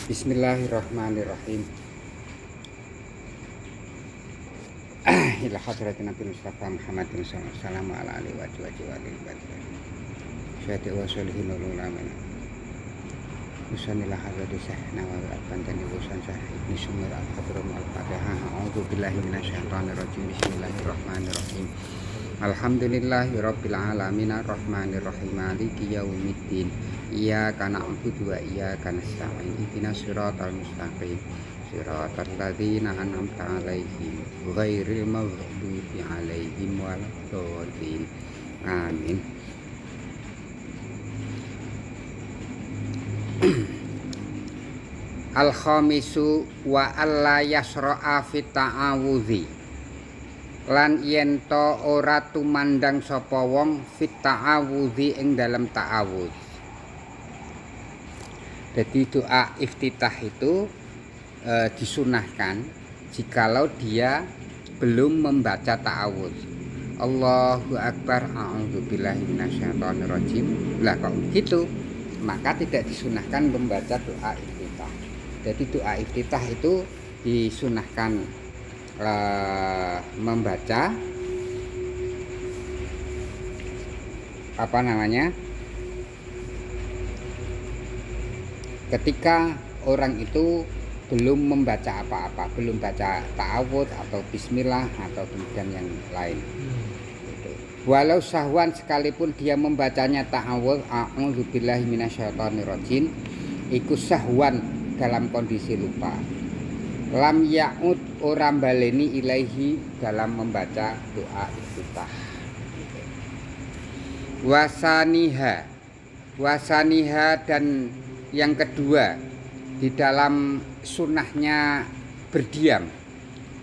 Bismillahirrahmanirrahim. Ila hadratin Nabi Mustafa Muhammadin sallallahu alaihi wa sallam. Syahid wa sholihin ulama. Usanillah hadrati Syekh Nawawi al-Bantani usan Syekh Ibnu Sumir al-Hadram al-Fatihah. A'udzu billahi minasyaitonir rajim. Bismillahirrahmanirrahim. Alhamdulillahi rabbil alamin arrahmanir rahim maliki yaumiddin. Iyyaka na'budu wa iyyaka nasta'in. Ihdinas siratal mustaqim. Siratal ladzina an'amta 'alaihim ghairil maghdubi 'alaihim waladdallin. Amin. Al-khamisu wa alla yasra'a fi ta'awudzi. Lan yen to ora tumandang sapa wong fit ta'awudzi ing dalam ta'awudz. Jadi doa iftitah itu disunahkan jikalau dia belum membaca ta'awudz. Allahu akbar, a'udzubillahi minasyaitonirrajim. Lah kok gitu, maka tidak disunahkan membaca doa iftitah. Jadi doa iftitah itu disunahkan membaca ketika orang itu belum membaca apa-apa, belum baca ta'awudz atau bismillah atau kemudian yang lain. Walau sahwan sekalipun dia membacanya ta'awudz a'udzubillahi minasyaitonirrajim, iku sahwan dalam kondisi lupa. Lam ya'ud orang baleni ilaihi dalam membaca doa iftitah. Wasaniha dan yang kedua di dalam sunnahnya berdiam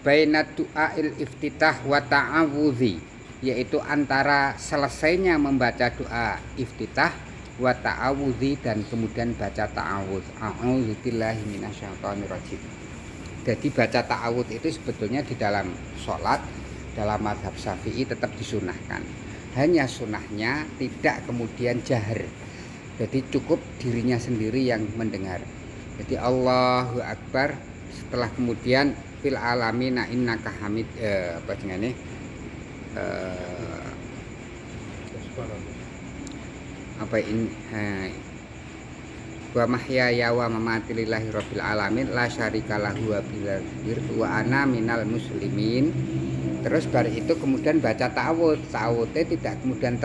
baina du'ail iftitah wa ta'awudzi, yaitu antara selesainya membaca doa iftitah wa ta'awudzi dan kemudian baca ta'awudz. A'udzubillahi minasyaitonirrajim. Jadi baca ta'awudz itu sebetulnya di dalam sholat dalam mazhab Syafi'i tetap disunahkan. Hanya sunnahnya tidak kemudian jahar. Jadi cukup dirinya sendiri yang mendengar. Jadi Allahu Akbar, setelah kemudian fil alamina innaka hamid wa mahyaya wa mamati lillahi rabbil alamin la syarika lahu wa ana minal muslimin. Terus dari itu kemudian baca ta'awudz. Ta'awudznya tidak kemudian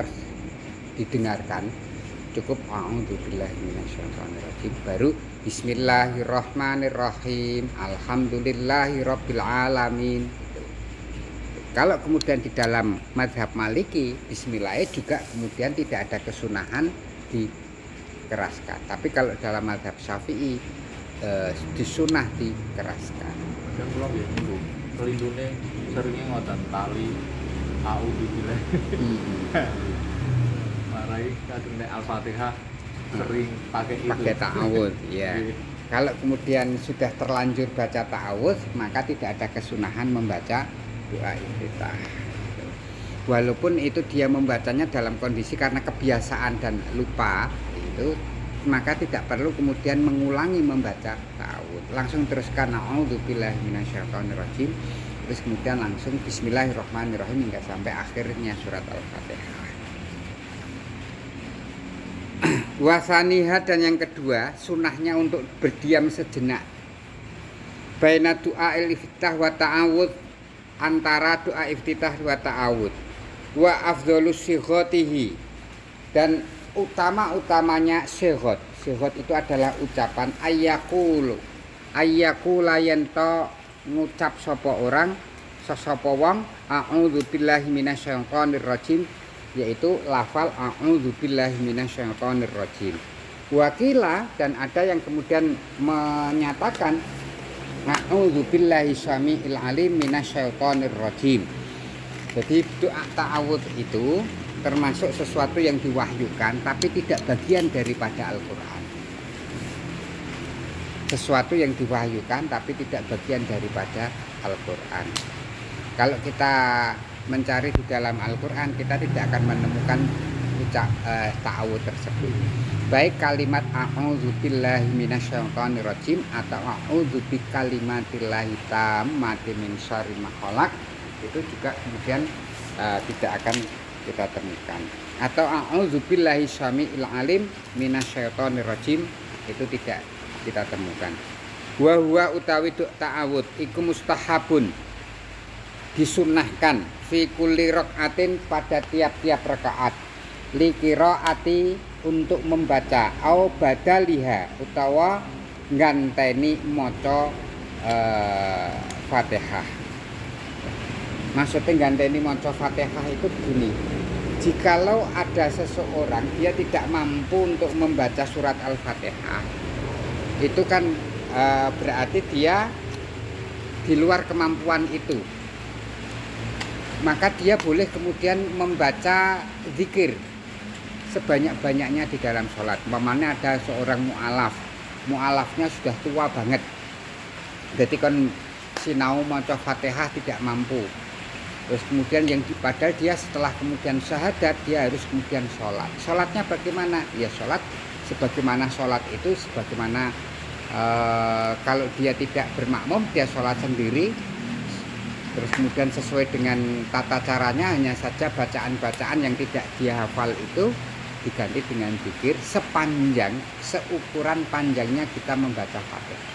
didengarkan, cukup a'udzubillahi minasyaitonirrajim, baru bismillahirrahmanirrahim alhamdulillahi rabbil alamin. Kalau kemudian di dalam mazhab Maliki bismillah juga kemudian tidak ada kesunahan dikeraskan, tapi kalau dalam mazhab Syafi'i disunah dikeraskan. Dan pulau ya minggu kelindune seringnya ngoten tali a'udzubillah. Marai kadang Al-Fatihah sering pakai ta'awudz ya. Kalau kemudian sudah terlanjur baca ta'awudz, maka tidak ada kesunahan membaca doa iftitah. Walaupun itu dia membacanya dalam kondisi karena kebiasaan dan lupa itu, maka tidak perlu kemudian mengulangi membaca ta'awudz. Langsung teruskan a'udzubillahi minasyaitonirrajim, terus kemudian langsung bismillahirrahmanirrahim hingga sampai akhirnya surat Al-Fatihah. Wasaniha dan yang kedua sunnahnya untuk berdiam sejenak baina doa iftitah wa ta'awudz, antara doa iftitah wa ta'awudz. Wa afdhalus sighatihi, dan utama-utamanya sighot. Sighot itu adalah ucapan ayyakula yento ngucap sapa orang sapa wong a'udzubillahi minasyaitonirrajim, yaitu lafal a'udzubillahi minasyaitonirrajim. Wakila, dan ada yang kemudian menyatakan a'udzubillahi syami'il alim minasyaitonirrajim. Jadi doa ta'awudz itu termasuk sesuatu yang diwahyukan tapi tidak bagian daripada Al-Qur'an. Sesuatu yang diwahyukan tapi tidak bagian daripada Al-Qur'an. Kalau kita mencari di dalam Al-Qur'an, kita tidak akan menemukan membaca ta'awudz tersebut. Baik kalimat a'udzubillahi minasyaitonirrajim atau a'udzu bikalimatillahi tammati min syarri ma khalaq, itu juga kemudian tidak akan kita temukan. Atau a'udzubillahi syami'il alim minasyaitonirrajim, itu tidak kita temukan. Wa huwa utawi ta'awudz iku mustahabun, disunahkan fi kulli rakaatin pada tiap-tiap rakaat, li qiraati untuk membaca, au badaliha utawa nganteni maca Fatihah. Maksudnya nganteni maca Fatihah itu begini. Jikalau ada seseorang dia tidak mampu untuk membaca surat Al-Fatihah, itu kan berarti dia di luar kemampuan itu. Maka dia boleh kemudian membaca zikir sebanyak-banyaknya di dalam sholat. Umpamanya ada seorang mu'alafnya sudah tua banget, jadi kan sinau maca Fatihah tidak mampu. Terus kemudian padahal dia setelah kemudian syahadat dia harus kemudian sholat. Sholatnya bagaimana? Ya sholat sebagaimana sholat itu, sebagaimana kalau dia tidak bermakmum dia sholat sendiri. Terus kemudian sesuai dengan tata caranya, hanya saja bacaan-bacaan yang tidak dia hafal itu diganti dengan zikir seukuran panjangnya kita membaca Fatihah.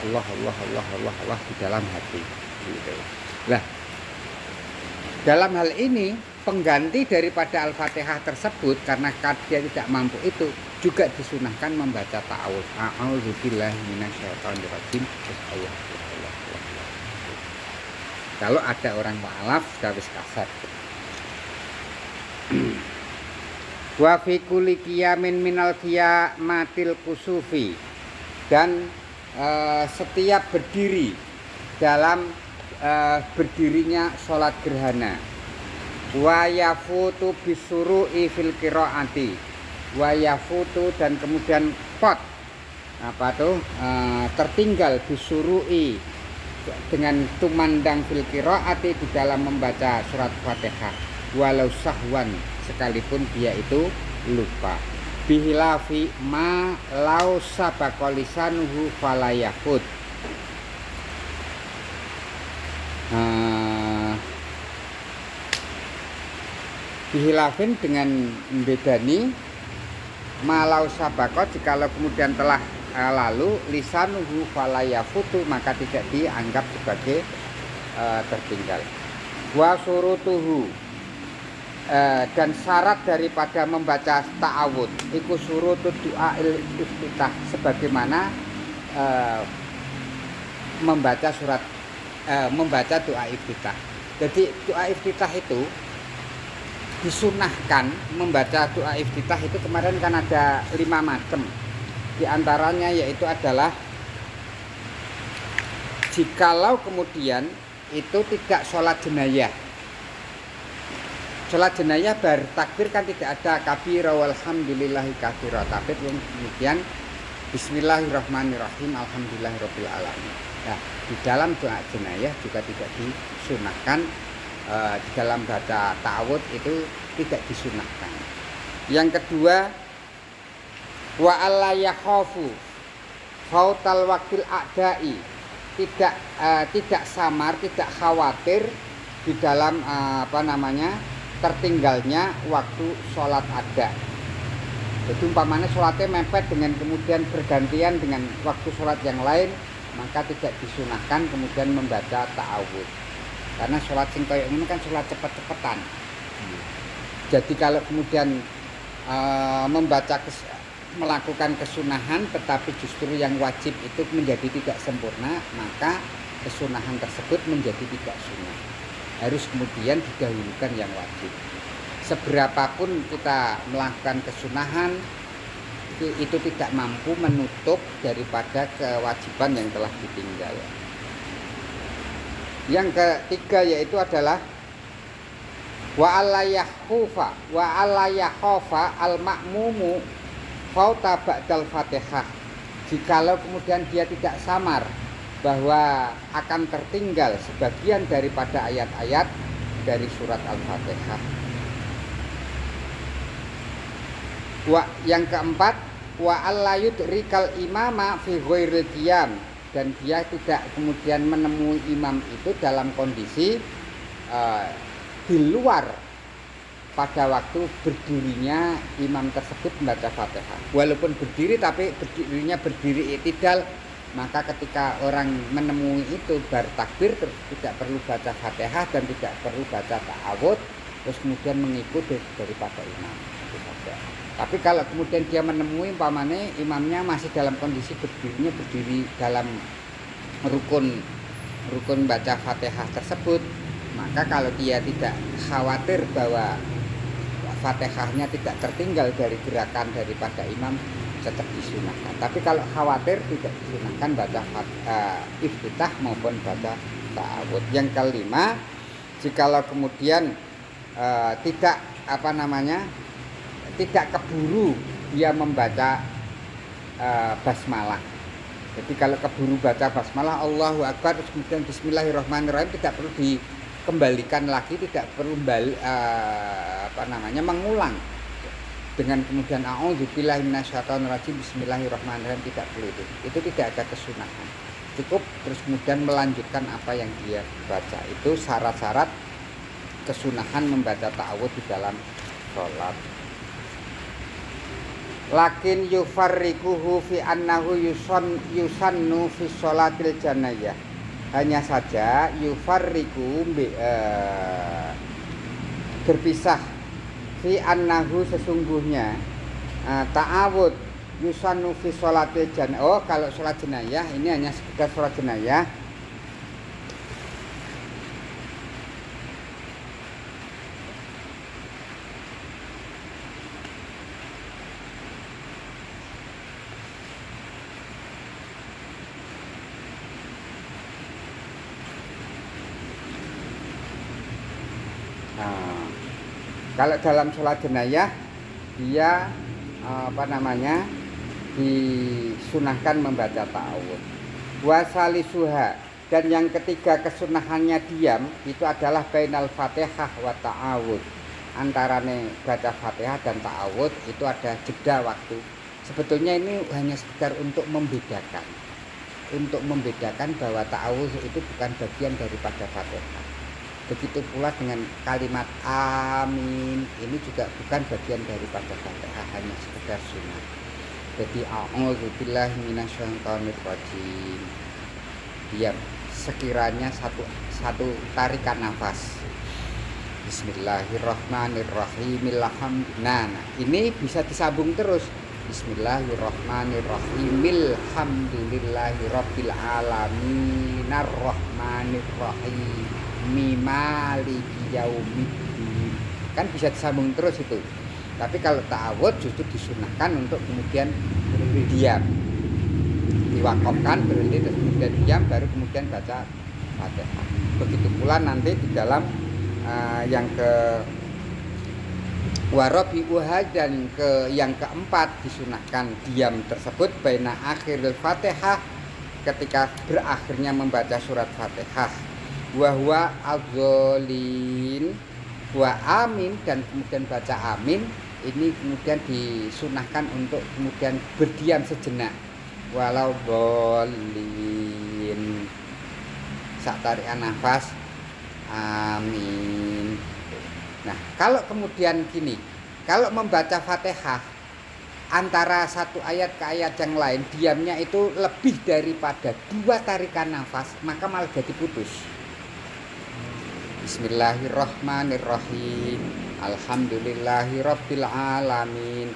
Allah Allah Allah Allah Allah di dalam hati. Gitu. Nah, dalam hal ini pengganti daripada Al-Fatihah tersebut, karena dia tidak mampu itu, juga disunahkan membaca ta'awudz. A'udzubillahi minasyaitonirrajim. Kalau ada orang mu'alaf sudah wis kasar. Wa fi kulli qiyamin minal qiyamatil kusufi, dan setiap berdiri dalam berdirinya sholat gerhana. Wa yafutu bisuru'i fil qiraati, wa yafutu dan kemudian tertinggal bisuru'i dengan tumandang fil qiraati di dalam membaca surat Fatihah, walau sahwan sekalipun dia itu lupa. Bihilafi ma lau sabaqa lisanuhu falayafut. Bihilafin dengan membedani malau sabaqa, jikalau kemudian telah lalu lisanuhu falayafutu, maka tidak dianggap sebagai tertinggal. Wa surutuhu, dan syarat daripada membaca ta'awudz iku surutut du'ail iftitah, sebagaimana membaca doa iftitah. Jadi doa iftitah itu disunahkan, membaca doa iftitah itu kemarin kan ada 5 macam. Di antaranya yaitu adalah jikalau kemudian itu tidak sholat jenayah. Sholat jenayah bertakbir kan tidak ada kabira walhamdulillahi katsira, tapi kemudian bismillahirrahmanirrahim alhamdulillahirabbil alamin. Nah, di dalam doa jenayah juga tidak disunahkan, di dalam baca ta'awudz itu tidak disunahkan. Yang kedua, wa alla yakhafu fautal waqtil a'dai, tidak samar, tidak khawatir di dalam tertinggalnya waktu sholat ada. Jadi umpamanya sholatnya mepet dengan kemudian bergantian dengan waktu sholat yang lain, maka tidak disunahkan kemudian membaca ta'awudz, karena sholat sing kaya ini kan sholat cepet-cepetan. Jadi kalau kemudian melakukan kesunahan tetapi justru yang wajib itu menjadi tidak sempurna, maka kesunahan tersebut menjadi tidak sunnah. Harus kemudian didahulukan yang wajib. Seberapapun kita melakukan kesunahan, itu tidak mampu menutup daripada kewajiban yang telah ditinggal. Yang ketiga yaitu adalah wa alla yakhafa al-ma'mumu fauta ba'dal Fatihah. Jikalau kemudian dia tidak samar bahwa akan tertinggal sebagian daripada ayat-ayat dari surat Al-Fatihah. Yang keempat, wa allayudrikal imama fi ghairil qiyam, dan dia tidak kemudian menemui imam itu dalam kondisi di luar pada waktu berdirinya imam tersebut membaca Fatihah. Walaupun berdiri tapi berdirinya berdiri i'tidal, maka ketika orang menemui itu bertakbir tidak perlu baca Fatihah dan tidak perlu baca ta'awudz, terus kemudian mengikuti daripada imam. Tapi kalau kemudian dia menemui umpamanya imamnya masih dalam kondisi berdiri dalam rukun baca Fatihah tersebut, maka kalau dia tidak khawatir bahwa Fatihahnya tidak tertinggal dari gerakan daripada imam, tetap disunahkan. Tapi kalau khawatir, tidak disunahkan baca iftitah maupun baca ta'awudz. Yang kelima, jikalau kemudian tidak keburu dia membaca basmalah. Jadi kalau keburu baca basmalah Allahu Akbar terus kemudian bismillahirrahmanirrahim, tidak perlu dikembalikan lagi, tidak perlu mengulang dengan kemudian a'udzubillahi minasyaitonirrajim bismillahirrahmanirrahim, tidak perlu itu. Itu tidak ada kesunahan. Cukup terus kemudian melanjutkan apa yang dia baca. Itu syarat-syarat kesunahan membaca ta'awudz di dalam sholat. Lakin yufarriquhu fi annahu yusannu fi sholatil janayah. Hanya saja yufarriqu berpisah fi annahu sesungguhnya ta'awudz yusannu fi sholatil janayah. Oh, kalau sholat jenayah ini hanya sekedar sholat jenayah. Kalau dalam sholat jenayah dia disunahkan membaca ta'awudz. Wasalisuha, dan yang ketiga kesunahannya diam itu adalah bainal fatihah wa ta'awudz. Antarane baca Fatihah dan ta'awudz itu ada jeda waktu. Sebetulnya ini hanya sekedar untuk membedakan bahwa ta'awudz itu bukan bagian daripada Fatihah. Begitu pula dengan kalimat amin, ini juga bukan bagian daripada Fatihah, hanya sekedar sunnah. Jadi a'udzubillahi minasyaitonirrajim. Diam sekiranya satu tarikan nafas. Bismillahirrahmanirrahim. Nah, ini bisa disambung terus. Bismillahirrahmanirrahim. Alhamdulillahirabbil alamin arrahmanirrahim maliki yaumiddin. Kan bisa disambung terus itu. Tapi kalau ta'awudz justru disunahkan untuk kemudian diam, diwakafkan, berhenti, terus kemudian diam, baru kemudian baca Fatihah. Begitu pula nanti di dalam yang ke warabi'uha, dan yang keempat disunahkan diam tersebut baina akhiril Fatihah, ketika berakhirnya membaca surat Fatihah, wa huwa adzolin wa amin, dan kemudian baca amin. Ini kemudian disunahkan untuk kemudian berdiam sejenak, walau bolin, sak tarikan nafas amin. Nah, kalau kemudian gini, kalau membaca Fatihah antara satu ayat ke ayat yang lain diamnya itu lebih daripada 2 tarikan nafas, maka malah jadi putus. Bismillahirrahmanirrahim. Alhamdulillahirabbil alamin.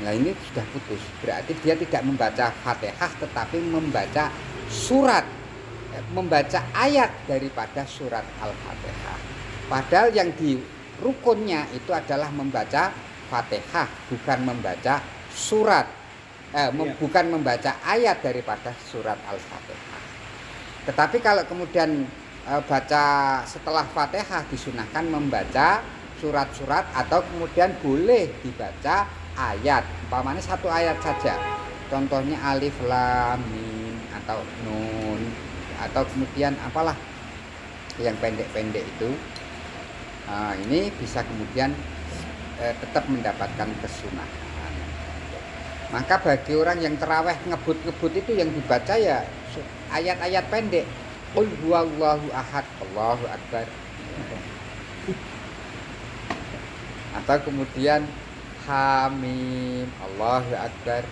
Nah, ini sudah putus. Berarti dia tidak membaca Fatihah tetapi membaca ayat daripada surat Al-Fatihah. Padahal yang di rukunnya itu adalah membaca Fatihah, bukan membaca bukan membaca ayat daripada surat Al-Fatihah. Tetapi kalau kemudian baca setelah Fatihah disunahkan membaca surat-surat, atau kemudian boleh dibaca ayat, umpamanya 1 ayat saja. Contohnya alif lam mim atau nun, atau kemudian apalah yang pendek-pendek itu. Ini bisa kemudian tetap mendapatkan kesunahan. Maka bagi orang yang terawih ngebut-ngebut itu yang dibaca ya ayat-ayat pendek. Qul huwallahu ahad, Allahu akbar. Atau kemudian Hamim, Allahu akbar.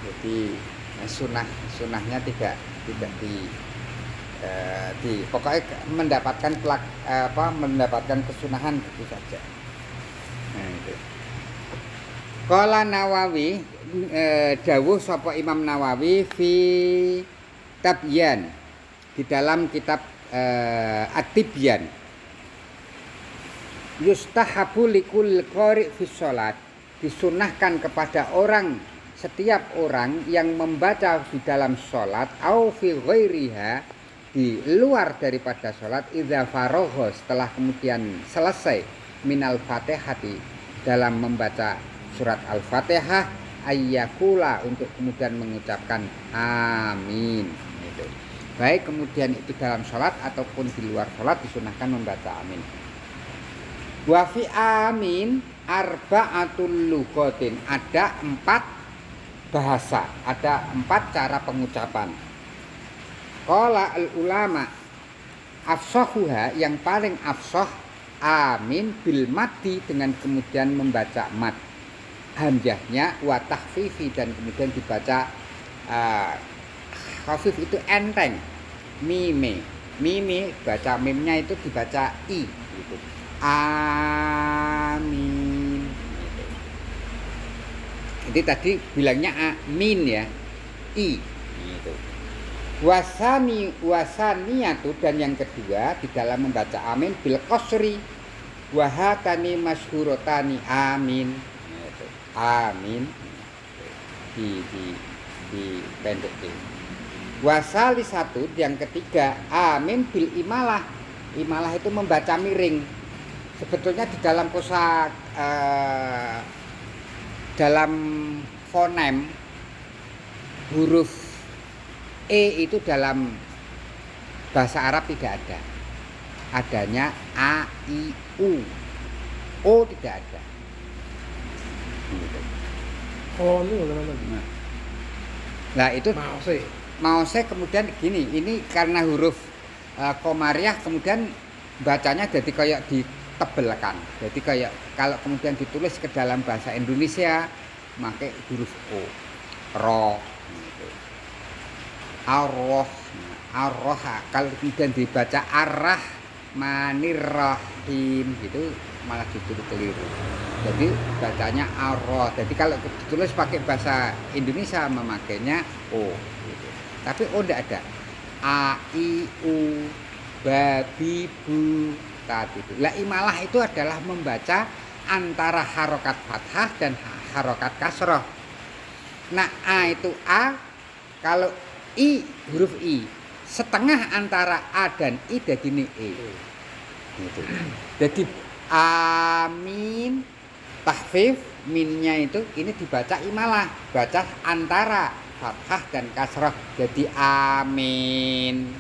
Jadi sunahnya tidak di pokoknya mendapatkan kesunahan itu saja. Nah, itu. Qala Nawawi dawuh sapa Imam Nawawi fi Tabyan di dalam kitab At-Tibyan. Yustahabu likul qari fi shalat, disunahkan kepada setiap orang yang membaca di dalam salat au fi ghairiha, di luar daripada salat, idza faragha, setelah kemudian selesai minal fatihati, dalam membaca surat al-fatihah, ayyakula, untuk kemudian mengucapkan amin gitu. Baik kemudian itu dalam salat ataupun di luar salat disunahkan membaca amin. Wa fi amin arba'atul lugatin, ada 4 bahasa, ada 4 cara pengucapan. Qala al ulama afsahuha, yang paling afsah amin bil maddi, dengan kemudian membaca mad, hamzahnya wa takhfifi, dan kemudian dibaca khafif itu enteng, mime baca mimnya itu dibaca i gitu. Amin gitu. Jadi tadi bilangnya amin ya, i gitu. Wasaniyatu, dan yang kedua di dalam membaca amin bil qasri, wahatani masyhurotani amin gitu. Amin di pendekin. Wasali satu, yang ketiga amin bil imalah. Imalah itu membaca miring. Sebetulnya di dalam dalam fonem huruf e itu dalam bahasa Arab tidak ada. Adanya a, i, u. O tidak ada. Oh, ini teman-teman. Nah, itu mause kemudian gini, ini karena huruf komariah kemudian bacanya jadi kayak ditebelkan. Jadi kayak kalau kemudian ditulis ke dalam bahasa Indonesia pakai huruf o, ro gitu. Arroh, kalau kemudian dibaca arrah manirrahim gitu malah justru keliru. Jadi bacanya arroh. Jadi kalau ditulis pakai bahasa Indonesia memakainya o gitu. Tapi o tidak ada. A, I, U, babi, bu, tadi itu. Lah imalah itu adalah membaca antara harokat fathah dan harokat kasroh. Nah a itu a, kalau i, huruf i setengah antara a dan i jadi ini e gitu. Jadi amin tahfif, minnya itu ini dibaca imalah, baca antara fathah dan kasrah jadi amin.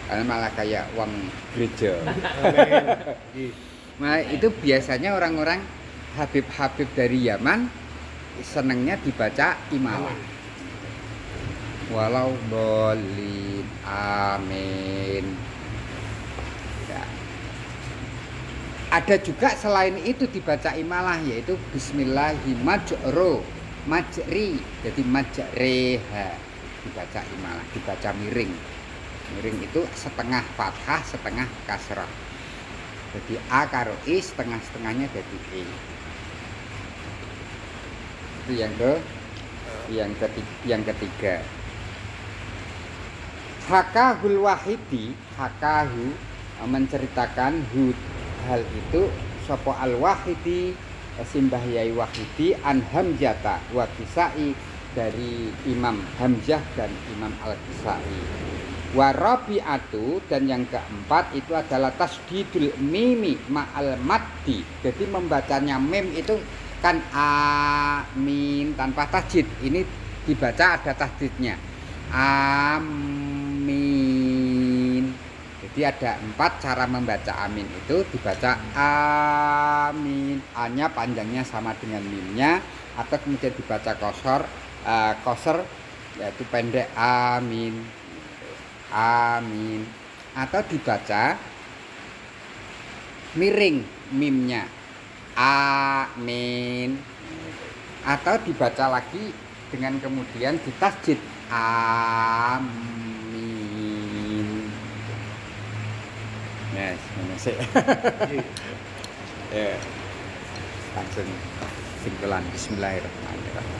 Karena malah kayak uang gereja. Nah itu biasanya orang-orang Habib-habib dari Yaman senangnya dibaca imalah. Walau bolin amin ya. Ada juga selain itu dibaca imalah, yaitu bismillahirrahmanirrahim majri, jadi majreha dibaca imalah, dibaca miring. Miring itu setengah fathah setengah kasrah, jadi a karo i setengah-setengahnya jadi e. Itu yang ketiga. Hakahul wahidi, hakahu menceritakan hal itu sapa al wahidi simbah yai wahidi an hamzata wa kisai, dari Imam Hamzah dan Imam al-Kisai. Wa rabi'atu, dan yang keempat itu adalah tasdidul mimi ma'al maddi. Jadi membacanya mim itu kan amin tanpa tasdid. Ini dibaca ada tasdidnya. Amin. Jadi ada 4 cara membaca amin itu, dibaca amin, A-nya panjangnya sama dengan mimnya, atau kemudian dibaca koser yaitu pendek amin, amin, atau dibaca miring mimnya amin, atau dibaca lagi dengan kemudian ditasjid amin. Yes, sih. Ya, langsung simpulan Bismillahirrahmanirrahim.